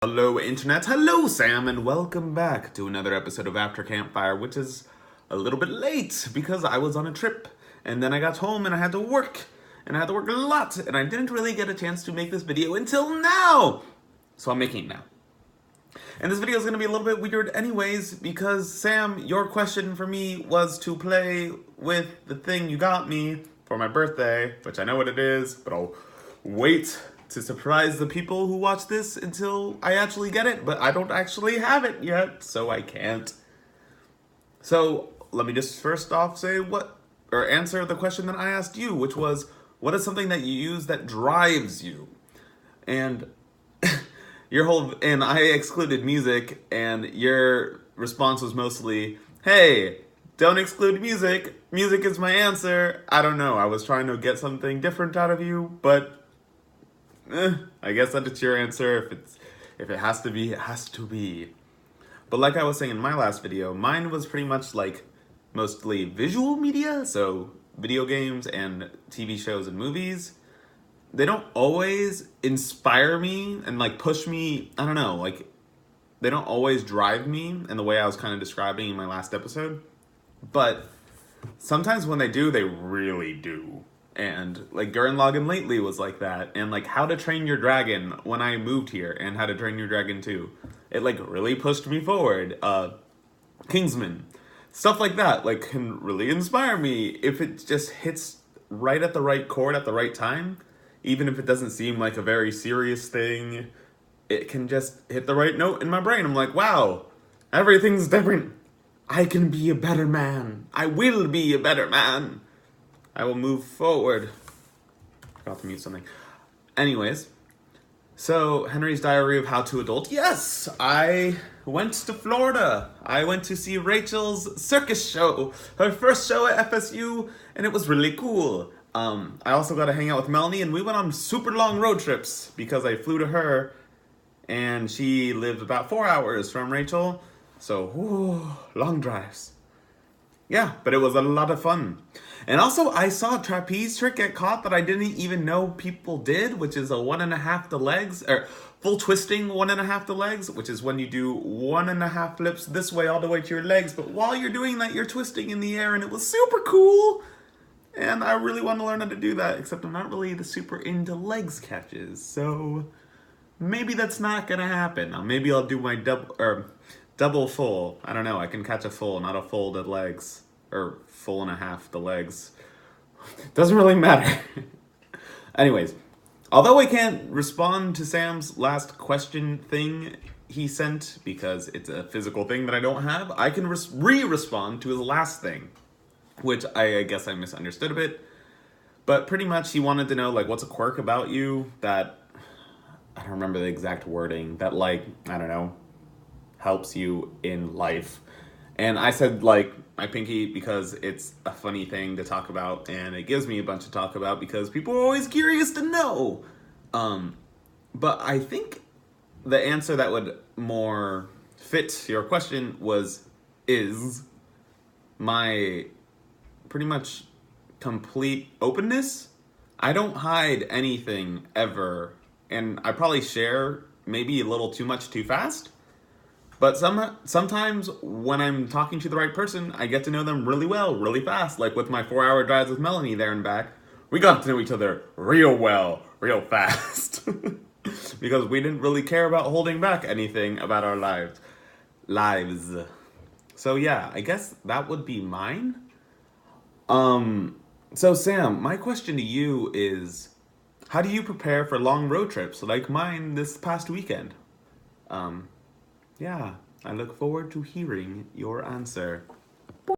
Hello internet, hello Sam, and welcome back to another episode of After Campfire, which is a little bit late because I was on a trip, and then I got home and I had to work, and I had to work a lot, and I didn't really get a chance to make this video until now! So I'm making it now. And this video is going to be a little bit weird anyways, because Sam, your question for me was to play with the thing you got me for my birthday, which I know what it is, but I'll wait to surprise the people who watch this until I actually get it, but I don't actually have it yet, so I can't. So let me just first off say answer the question that I asked you, which was, what is something that you use that drives you? And and I excluded music, and your response was mostly, hey, don't exclude music. Music is my answer. I don't know. I was trying to get something different out of you, but I guess that's your answer. If it has to be, it has to be. But like I was saying in my last video, mine was pretty much like mostly visual media, so video games and TV shows and movies. They don't always inspire me and like push me, I don't know, like they don't always drive me in the way I was kind of describing in my last episode. But sometimes when they do, they really do. And like Gurren Lagann lately was like that, and like How to Train Your Dragon when I moved here, and How to Train Your Dragon 2, it like really pushed me forward. Kingsman, stuff like that, like can really inspire me if it just hits right at the right chord at the right time. Even if it doesn't seem like a very serious thing, it can just hit the right note in my brain. I'm like, wow, everything's different. I can be a better man. I will be a better man. I will move forward. Forgot to mute something. Anyways, so Henry's Diary of How to Adult. Yes, I went to Florida. I went to see Rachel's circus show, her first show at FSU, and it was really cool. I also got to hang out with Melanie, and we went on super long road trips because I flew to her, and she lived about 4 hours from Rachel, so long drives. Yeah, but it was a lot of fun. And also, I saw a trapeze trick get caught that I didn't even know people did, which is a 1.5 to legs, or full twisting 1.5 to legs, which is when you do 1.5 flips this way all the way to your legs, but while you're doing that, you're twisting in the air, and it was super cool. And I really want to learn how to do that, except I'm not really the super into legs catches, so maybe that's not gonna happen. Maybe I'll do my double full. I don't know, I can catch a full, not a folded legs, or 1.5 the legs. Doesn't really matter. Anyways, although I can't respond to Sam's last question thing he sent, because it's a physical thing that I don't have, I can re-respond to his last thing, which I guess I misunderstood a bit. But pretty much he wanted to know, like, what's a quirk about you that, I don't remember the exact wording, that, like, I don't know, helps you in life. And I said, like, my pinky, because it's a funny thing to talk about, and it gives me a bunch to talk about because people are always curious to know. But I think the answer that would more fit your question is my pretty much complete openness. I don't hide anything ever, and I probably share maybe a little too much too fast. But sometimes when I'm talking to the right person, I get to know them really well, really fast. Like with my 4-hour drives with Melanie there and back, we got to know each other real well, real fast. Because we didn't really care about holding back anything about our lives. So yeah, I guess that would be mine. So Sam, my question to you is, how do you prepare for long road trips like mine this past weekend? Yeah, I look forward to hearing your answer.